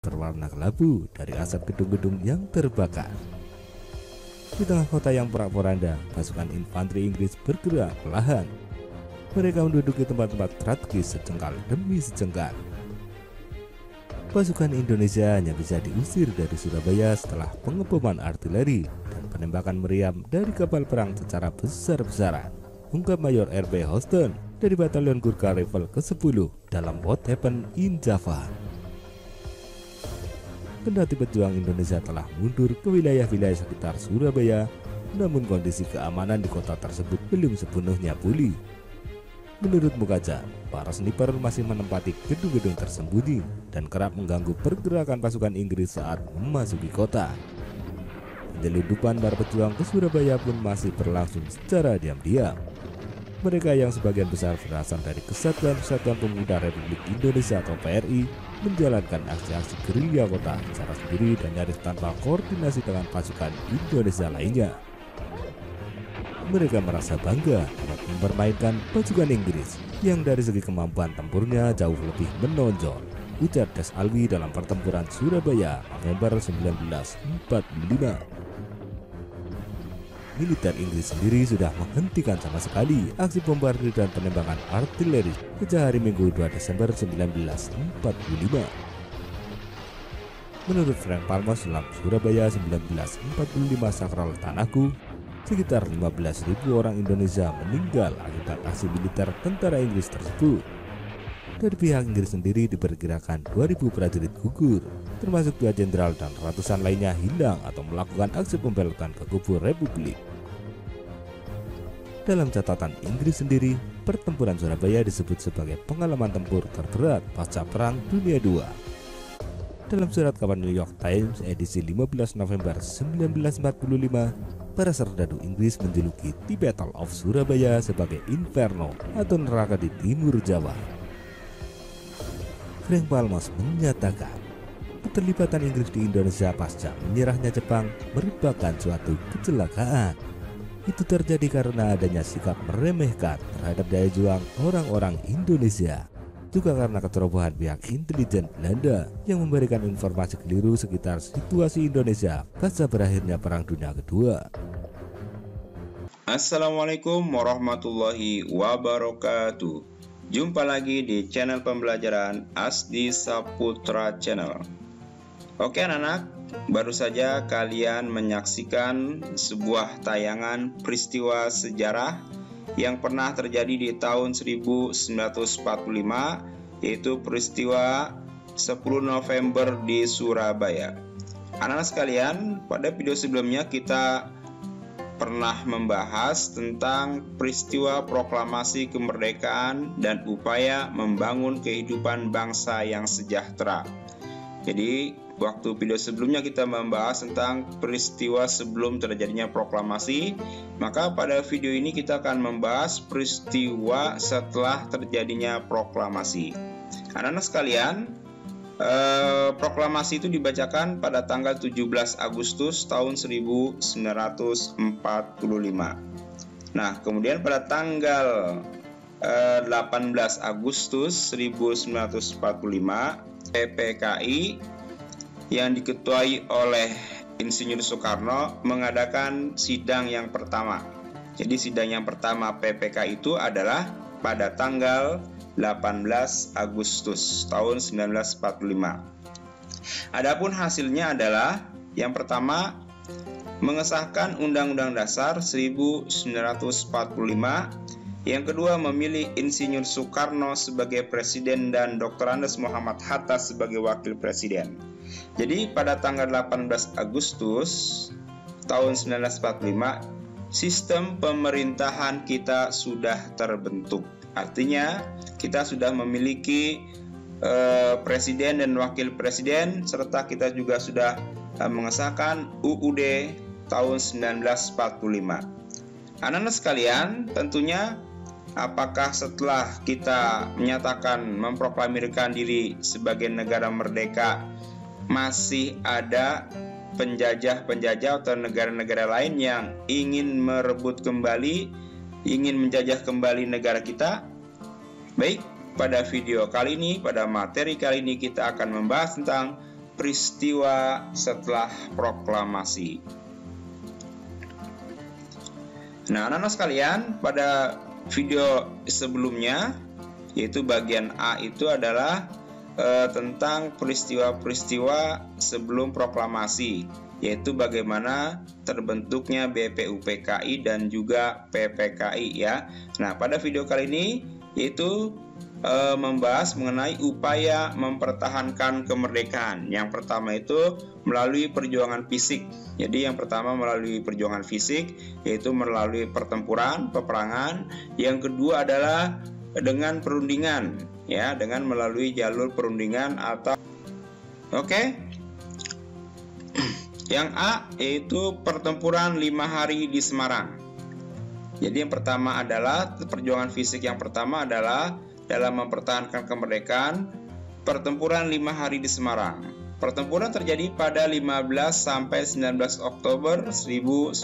berwarna kelabu dari asap gedung-gedung yang terbakar. Di tengah kota yang porak-poranda, pasukan infanteri Inggris bergerak perlahan. Mereka menduduki tempat-tempat strategis sejengkal demi sejengkal. Pasukan Indonesia hanya bisa diusir dari Surabaya setelah pengeboman artileri dan penembakan meriam dari kapal perang secara besar-besaran, ungkap Mayor RB Houston dari Batalion Gurkha Rifle ke-10 dalam What Happened in Java. Kendati pejuang Indonesia telah mundur ke wilayah-wilayah sekitar Surabaya, namun kondisi keamanan di kota tersebut belum sepenuhnya pulih. Menurut Mukaja, para sniper masih menempati gedung-gedung tersembunyi dan kerap mengganggu pergerakan pasukan Inggris saat memasuki kota. Penyelundupan para pejuang ke Surabaya pun masih berlangsung secara diam-diam. Mereka yang sebagian besar berasal dari Kesatuan Pemuda Republik Indonesia atau PRI menjalankan aksi-aksi gerilya kota secara sendiri dan nyaris tanpa koordinasi dengan pasukan Indonesia lainnya. Mereka merasa bangga dapat mempermainkan pasukan Inggris yang dari segi kemampuan tempurnya jauh lebih menonjol, ujar Des Alwi dalam pertempuran Surabaya November 1945. Militer Inggris sendiri sudah menghentikan sama sekali aksi bombardir dan penembakan artileri sejak hari Minggu 2 Desember 1945. Menurut Frank Palmos dalam Surabaya 1945 Sakral Tanahku, sekitar 15.000 orang Indonesia meninggal akibat aksi militer tentara Inggris tersebut. Dari pihak Inggris sendiri diperkirakan 2.000 prajurit gugur, termasuk 2 jenderal dan ratusan lainnya hilang atau melakukan aksi pembelotan ke kubu Republik. Dalam catatan Inggris sendiri, pertempuran Surabaya disebut sebagai pengalaman tempur terberat pasca Perang Dunia II. Dalam surat kabar New York Times edisi 15 November 1945, para serdadu Inggris menjuluki The Battle of Surabaya sebagai Inferno atau neraka di timur Jawa. Frank Palmos menyatakan keterlibatan Inggris di Indonesia pasca menyerahnya Jepang merupakan suatu kecelakaan. Itu terjadi karena adanya sikap meremehkan terhadap daya juang orang-orang Indonesia, juga karena kecerobohan pihak intelijen Belanda yang memberikan informasi keliru sekitar situasi Indonesia pasca berakhirnya Perang Dunia Kedua. Assalamualaikum warahmatullahi wabarakatuh. Jumpa lagi di channel pembelajaran Asdi Saputra Channel. Oke anak-anak, baru saja kalian menyaksikan sebuah tayangan peristiwa sejarah yang pernah terjadi di tahun 1945, yaitu peristiwa 10 November di Surabaya. Anak-anak sekalian, pada video sebelumnya kita pernah membahas tentang peristiwa proklamasi kemerdekaan dan upaya membangun kehidupan bangsa yang sejahtera. Jadi, waktu video sebelumnya kita membahas tentang peristiwa sebelum terjadinya proklamasi, maka pada video ini kita akan membahas peristiwa setelah terjadinya proklamasi. Anak-anak sekalian, proklamasi itu dibacakan pada tanggal 17 Agustus tahun 1945. Nah, kemudian pada tanggal 18 Agustus 1945, PPKI yang diketuai oleh Insinyur Soekarno mengadakan sidang yang pertama. Jadi sidang yang pertama PPKI itu adalah pada tanggal 18 Agustus tahun 1945. Adapun hasilnya adalah yang pertama mengesahkan Undang-Undang Dasar 1945, yang kedua memilih Insinyur Soekarno sebagai presiden dan Dr. Andes Muhammad Hatta sebagai wakil presiden. Jadi pada tanggal 18 Agustus tahun 1945 sistem pemerintahan kita sudah terbentuk. Artinya kita sudah memiliki presiden dan wakil presiden, serta kita juga sudah mengesahkan UUD tahun 1945. Anak-anak sekalian, tentunya apakah setelah kita menyatakan memproklamirkan diri sebagai negara merdeka masih ada penjajah-penjajah atau negara-negara lain yang ingin merebut kembali, ingin menjajah kembali negara kita? Baik, pada video kali ini, pada materi kali ini kita akan membahas tentang peristiwa setelah proklamasi. Nah, anak-anak sekalian, pada video sebelumnya, yaitu bagian A itu adalah tentang peristiwa-peristiwa sebelum proklamasi, yaitu bagaimana terbentuknya BPUPKI dan juga PPKI ya. Nah, pada video kali ini yaitu membahas mengenai upaya mempertahankan kemerdekaan. Yang pertama itu melalui perjuangan fisik. Jadi yang pertama melalui perjuangan fisik, yaitu melalui pertempuran, peperangan. Yang kedua adalah dengan perundingan, ya, dengan melalui jalur perundingan atau Yang A yaitu pertempuran 5 hari di Semarang. Jadi yang pertama adalah perjuangan fisik, yang pertama adalah dalam mempertahankan kemerdekaan, pertempuran 5 hari di Semarang. Pertempuran terjadi pada 15 sampai 19 Oktober 1945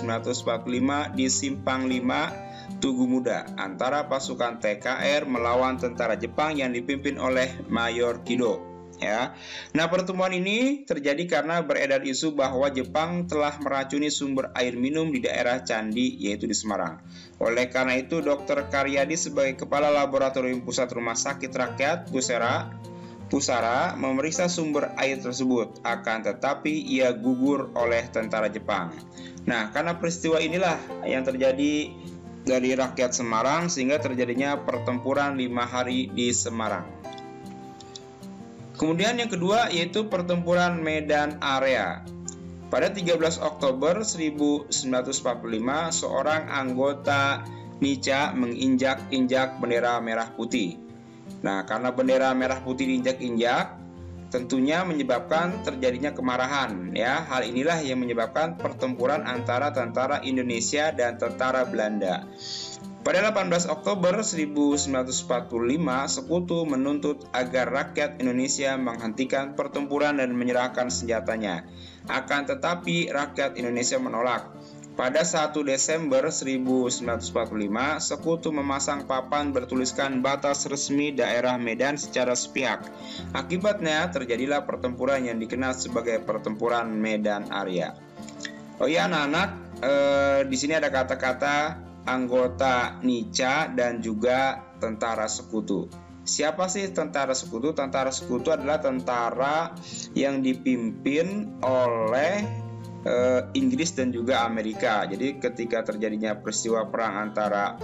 di Simpang 5, Tugu Muda, antara pasukan TKR melawan tentara Jepang yang dipimpin oleh Mayor Kido. Ya. Nah, pertemuan ini terjadi karena beredar isu bahwa Jepang telah meracuni sumber air minum di daerah Candi, yaitu di Semarang. Oleh karena itu, Dr. Karyadi sebagai Kepala Laboratorium Pusat Rumah Sakit Rakyat Pusara memeriksa sumber air tersebut, akan tetapi ia gugur oleh tentara Jepang. Nah, karena peristiwa inilah yang terjadi dari rakyat Semarang sehingga terjadinya pertempuran 5 hari di Semarang. Kemudian yang kedua yaitu pertempuran Medan Area. Pada 13 Oktober 1945, seorang anggota NICA menginjak-injak bendera merah putih. Nah, karena bendera merah putih diinjak-injak, tentunya menyebabkan terjadinya kemarahan. Ya, hal inilah yang menyebabkan pertempuran antara tentara Indonesia dan tentara Belanda. Pada 18 Oktober 1945, Sekutu menuntut agar rakyat Indonesia menghentikan pertempuran dan menyerahkan senjatanya. Akan tetapi rakyat Indonesia menolak. Pada 1 Desember 1945, Sekutu memasang papan bertuliskan batas resmi daerah Medan secara sepihak. Akibatnya terjadilah pertempuran yang dikenal sebagai pertempuran Medan Area. Oh ya anak-anak, di sini ada kata-kata anggota NICA dan juga tentara Sekutu. Siapa sih tentara Sekutu? Tentara Sekutu adalah tentara yang dipimpin oleh Inggris dan juga Amerika. Jadi ketika terjadinya peristiwa perang antara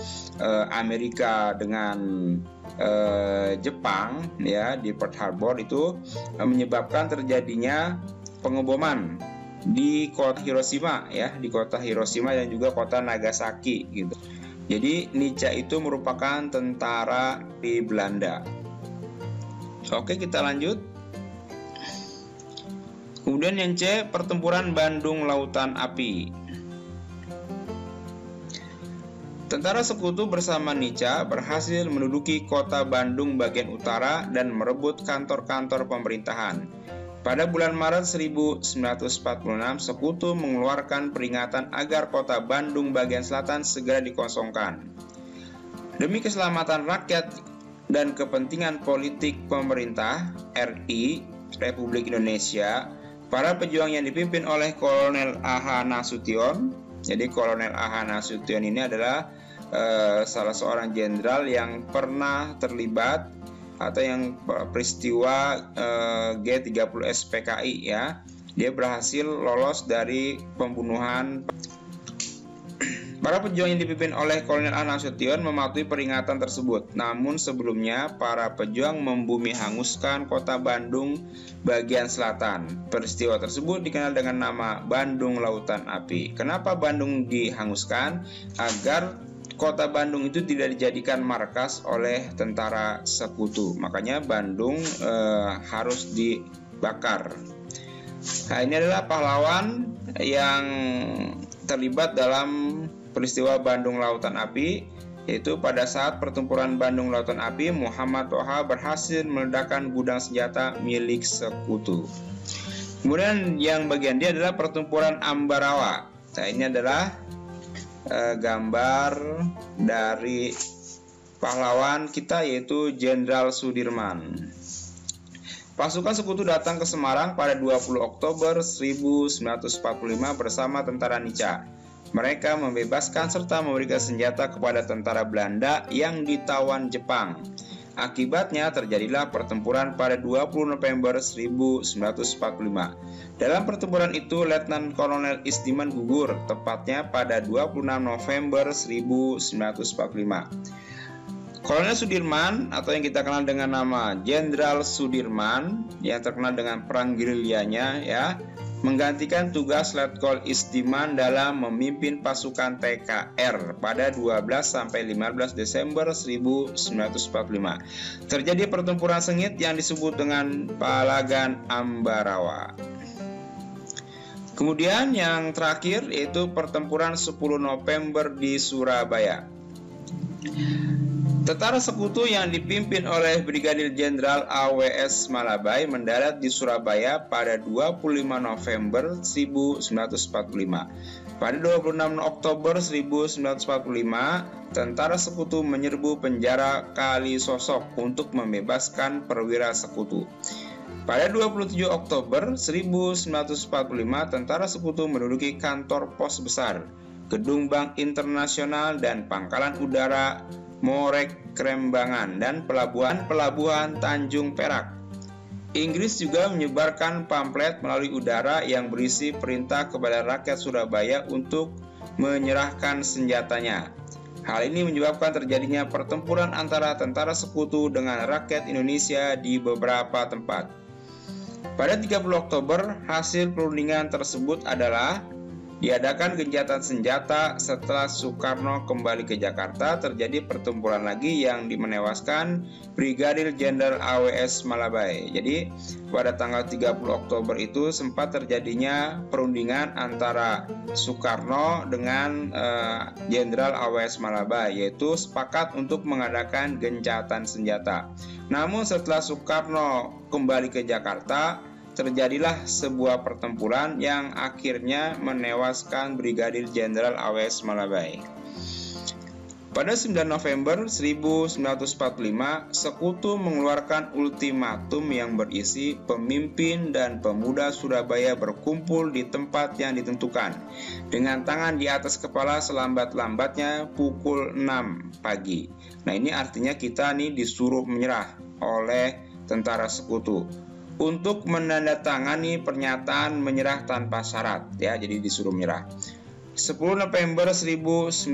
Amerika dengan Jepang ya di Pearl Harbor itu menyebabkan terjadinya pengeboman di kota Hiroshima ya, di kota Hiroshima dan juga kota Nagasaki gitu. Jadi NICA itu merupakan tentara di Belanda. Oke, kita lanjut. Kemudian yang C, pertempuran Bandung Lautan Api. Tentara Sekutu bersama NICA berhasil menduduki kota Bandung bagian utara dan merebut kantor-kantor pemerintahan. Pada bulan Maret 1946, Sekutu mengeluarkan peringatan agar kota Bandung bagian selatan segera dikosongkan. Demi keselamatan rakyat dan kepentingan politik pemerintah RI Republik Indonesia, para pejuang yang dipimpin oleh Kolonel A.H. Nasution. Jadi Kolonel A.H. Nasution ini adalah salah seorang jenderal yang pernah terlibat atau yang peristiwa G30S PKI ya. Dia berhasil lolos dari pembunuhan. Para pejuang yang dipimpin oleh Kolonel A. Nasution mematuhi peringatan tersebut. Namun sebelumnya para pejuang membumi hanguskan kota Bandung bagian selatan. Peristiwa tersebut dikenal dengan nama Bandung Lautan Api. Kenapa Bandung dihanguskan? Agar kota Bandung itu tidak dijadikan markas oleh tentara Sekutu. Makanya Bandung harus dibakar. Nah, ini adalah pahlawan yang terlibat dalam peristiwa Bandung Lautan Api, yaitu pada saat pertempuran Bandung Lautan Api, Muhammad Toha berhasil meledakkan gudang senjata milik Sekutu. Kemudian yang bagian D adalah pertempuran Ambarawa. Nah, ini adalah gambar dari pahlawan kita yaitu Jenderal Sudirman. Pasukan sekutu datang ke Semarang pada 20 Oktober 1945 bersama tentara Nica. Mereka membebaskan serta memberikan senjata kepada tentara Belanda yang ditawan Jepang. Akibatnya terjadilah pertempuran pada 20 November 1945. Dalam pertempuran itu, Letnan Kolonel Isdiman gugur, tepatnya pada 26 November 1945. Kolonel Sudirman atau yang kita kenal dengan nama Jenderal Sudirman yang terkenal dengan perang gerilyanya ya, menggantikan tugas Letkol Isdiman dalam memimpin pasukan TKR pada 12-15 Desember 1945. Terjadi pertempuran sengit yang disebut dengan Palagan Ambarawa. Kemudian yang terakhir yaitu pertempuran 10 November di Surabaya. Tentara sekutu yang dipimpin oleh Brigadir Jenderal AWS Malabai mendarat di Surabaya pada 25 November 1945. Pada 26 Oktober 1945, tentara sekutu menyerbu penjara Kalisosok untuk membebaskan perwira sekutu. Pada 27 Oktober 1945, tentara sekutu menduduki kantor pos besar, gedung Bank Internasional dan pangkalan udara Morek Krembangan dan pelabuhan Tanjung Perak. Inggris juga menyebarkan pamflet melalui udara yang berisi perintah kepada rakyat Surabaya untuk menyerahkan senjatanya. Hal ini menyebabkan terjadinya pertempuran antara tentara sekutu dengan rakyat Indonesia di beberapa tempat. Pada 30 Oktober, hasil perundingan tersebut adalah diadakan gencatan senjata. Setelah Soekarno kembali ke Jakarta, terjadi pertempuran lagi yang menewaskan Brigadir Jenderal AWS Malabai. Jadi pada tanggal 30 Oktober itu sempat terjadinya perundingan antara Soekarno dengan Jenderal AWS Malabai, yaitu sepakat untuk mengadakan gencatan senjata. Namun setelah Soekarno kembali ke Jakarta, terjadilah sebuah pertempuran yang akhirnya menewaskan Brigadir Jenderal AWS Malabai. Pada 9 November 1945, Sekutu mengeluarkan ultimatum yang berisi pemimpin dan pemuda Surabaya berkumpul di tempat yang ditentukan dengan tangan di atas kepala selambat-lambatnya pukul 6 pagi. Nah, ini artinya kita nih disuruh menyerah oleh tentara Sekutu untuk menandatangani pernyataan menyerah tanpa syarat ya, jadi disuruh menyerah. 10 November 1945.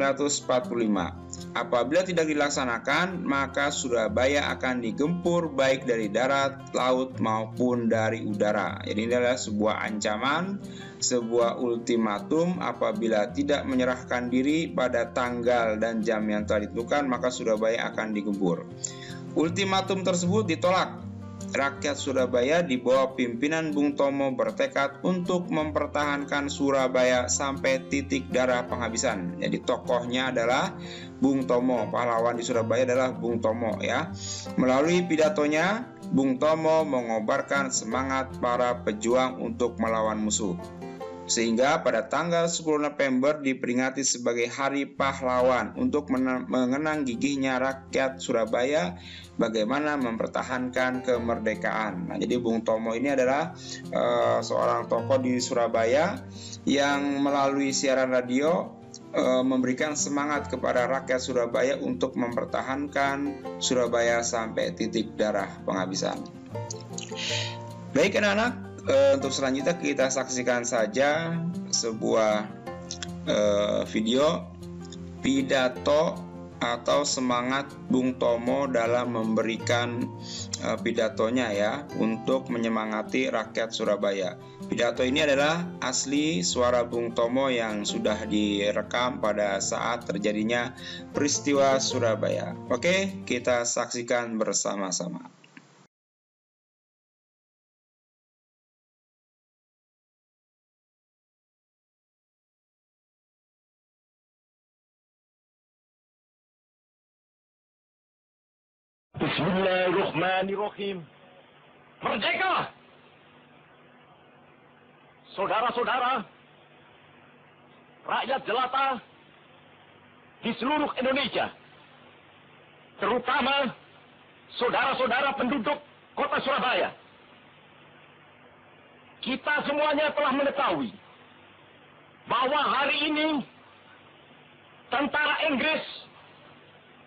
Apabila tidak dilaksanakan, maka Surabaya akan digempur baik dari darat, laut maupun dari udara. Jadi ini adalah sebuah ancaman, sebuah ultimatum. Apabila tidak menyerahkan diri pada tanggal dan jam yang telah ditentukan, maka Surabaya akan digempur. Ultimatum tersebut ditolak. Rakyat Surabaya di bawah pimpinan Bung Tomo bertekad untuk mempertahankan Surabaya sampai titik darah penghabisan. Jadi tokohnya adalah Bung Tomo, pahlawan di Surabaya adalah Bung Tomo ya. Melalui pidatonya, Bung Tomo mengobarkan semangat para pejuang untuk melawan musuh. Sehingga pada tanggal 10 November diperingati sebagai Hari Pahlawan untuk mengenang gigihnya rakyat Surabaya bagaimana mempertahankan kemerdekaan. Nah, jadi Bung Tomo ini adalah seorang tokoh di Surabaya yang melalui siaran radio memberikan semangat kepada rakyat Surabaya untuk mempertahankan Surabaya sampai titik darah penghabisan. Baik anak-anak, untuk selanjutnya kita saksikan saja sebuah video pidato atau semangat Bung Tomo dalam memberikan pidatonya ya, untuk menyemangati rakyat Surabaya. Pidato ini adalah asli suara Bung Tomo yang sudah direkam pada saat terjadinya peristiwa Surabaya. Oke, kita saksikan bersama-sama. Bismillahirrahmanirrahim. Merdeka! Saudara-saudara, rakyat jelata di seluruh Indonesia, terutama saudara-saudara penduduk kota Surabaya, kita semuanya telah mengetahui bahwa hari ini tentara Inggris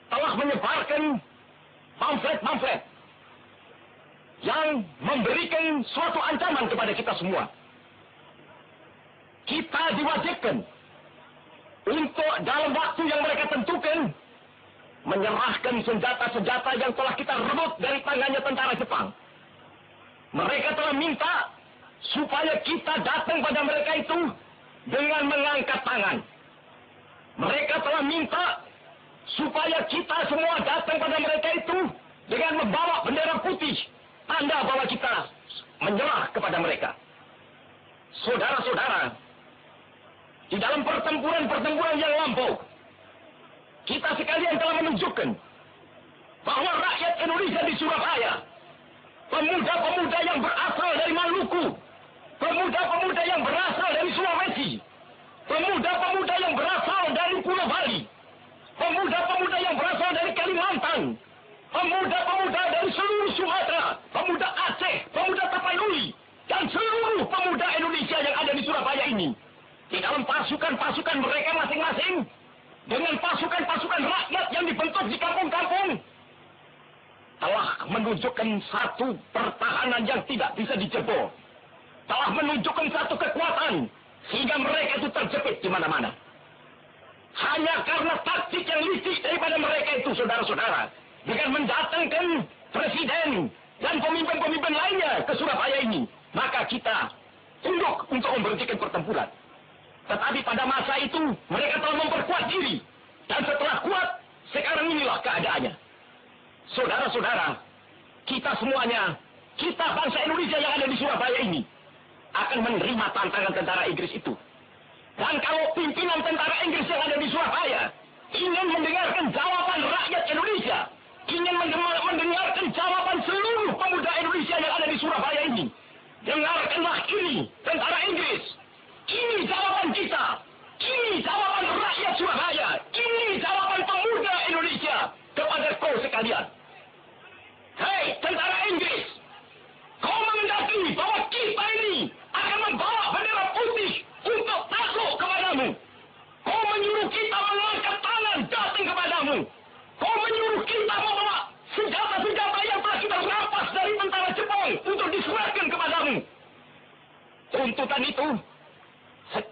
telah menyebarkan pamflet-pamflet yang memberikan suatu ancaman kepada kita semua. Kita diwajibkan untuk dalam waktu yang mereka tentukan menyerahkan senjata-senjata yang telah kita rebut dari tangannya tentara Jepang. Mereka telah minta supaya kita datang pada mereka itu dengan mengangkat tangan. Mereka telah minta supaya kita semua datang pada mereka itu dengan membawa bendera putih, tanda bahwa kita menyerah kepada mereka. Saudara-saudara, di dalam pertempuran-pertempuran yang lampau, kita sekalian telah menunjukkan bahwa rakyat Indonesia di Surabaya, pemuda-pemuda yang berasal dari Maluku, pemuda-pemuda yang berasal dari Sulawesi, pemuda-pemuda yang berasal dari Pulau Bali, pemuda-pemuda yang berasal dari Kalimantan, pemuda-pemuda dari seluruh Sumatera, pemuda Aceh, pemuda Tapanuli, dan seluruh pemuda Indonesia yang ada di Surabaya ini, di dalam pasukan-pasukan mereka masing-masing, dengan pasukan-pasukan rakyat yang dibentuk di kampung-kampung, telah menunjukkan satu pertahanan yang tidak bisa dijebol, telah menunjukkan satu kekuatan sehingga mereka itu terjepit di mana-mana. Hanya karena taktik yang licik daripada mereka itu, saudara-saudara, dengan mendatangkan presiden dan pemimpin-pemimpin lainnya ke Surabaya ini, maka kita tunduk untuk memberhentikan pertempuran. Tetapi pada masa itu mereka telah memperkuat diri, dan setelah kuat, sekarang inilah keadaannya. Saudara-saudara, kita semuanya, kita bangsa Indonesia yang ada di Surabaya ini, akan menerima tantangan tentara Inggris itu. Dan kalau pimpinan tentara Inggris yang ada di Surabaya ingin mendengarkan jawaban rakyat Indonesia, ingin mendengarkan jawaban seluruh pemuda Indonesia yang ada di Surabaya ini, dengarkanlah ini, tentara Inggris. Ini jawaban kita. Ini jawaban rakyat Surabaya. Ini jawaban pemuda Indonesia kepada kau sekalian. Hei, tentara Inggris, kau mengendaki bahwa kita ini akan membawa bendera putih untuk takluk kepadamu. Kau menyuruh kita mengangkat tangan datang kepadamu. Kau menyuruh kita membawa senjata-senjata yang telah kita rampas dari tentara Jepang untuk diserahkan kepadamu. Tuntutan itu,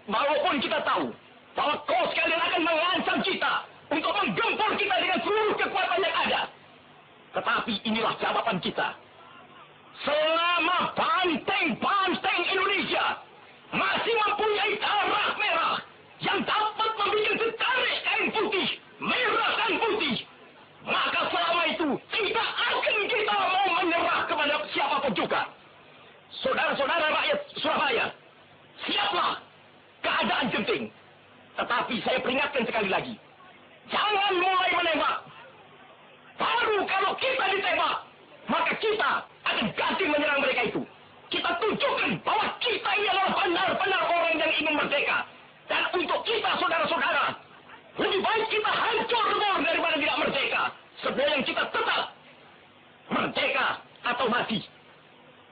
walaupun kita tahu bahwa kau sekalian akan mengancam kita untuk menggempur kita dengan seluruh kekuatan yang ada, tetapi inilah jawaban kita. Selama banteng-banteng Indonesia masih mempunyai darah merah yang dapat membuat setarik kain putih, merah dan putih, maka selama itu tidak akan kita mau menyerah kepada siapapun juga. Saudara-saudara rakyat Surabaya, siaplah keadaan genting. Tetapi saya peringatkan sekali lagi, jangan mulai menembak. Baru kalau kita ditembak, maka kita akan ganti menyerang mereka itu. Kita tunjukkan bahwa kita ini adalah benar-benar orang yang ingin merdeka. Dan untuk kita, saudara-saudara, lebih baik kita hancur lebur daripada tidak merdeka. Sebelum kita tetap merdeka atau mati.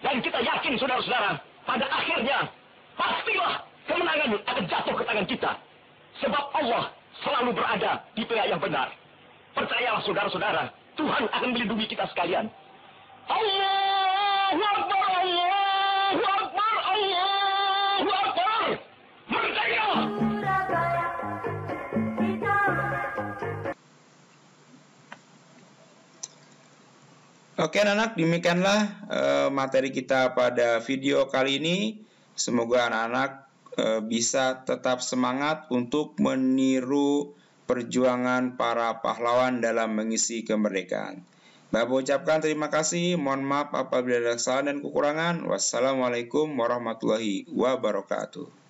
Dan kita yakin, saudara-saudara, pada akhirnya pastilah kemenangan akan jatuh ke tangan kita. Sebab Allah selalu berada di pihak yang benar. Percayalah, saudara-saudara, Tuhan akan melindungi kita sekalian. Allahu Akbar, Allahu Akbar, Allahu Akbar. Merdeka! Oke anak-anak, demikianlah materi kita pada video kali ini. Semoga anak-anak bisa tetap semangat untuk meniru perjuangan para pahlawan dalam mengisi kemerdekaan. Bapak ucapkan terima kasih, mohon maaf apabila ada kesalahan dan kekurangan. Wassalamualaikum warahmatullahi wabarakatuh.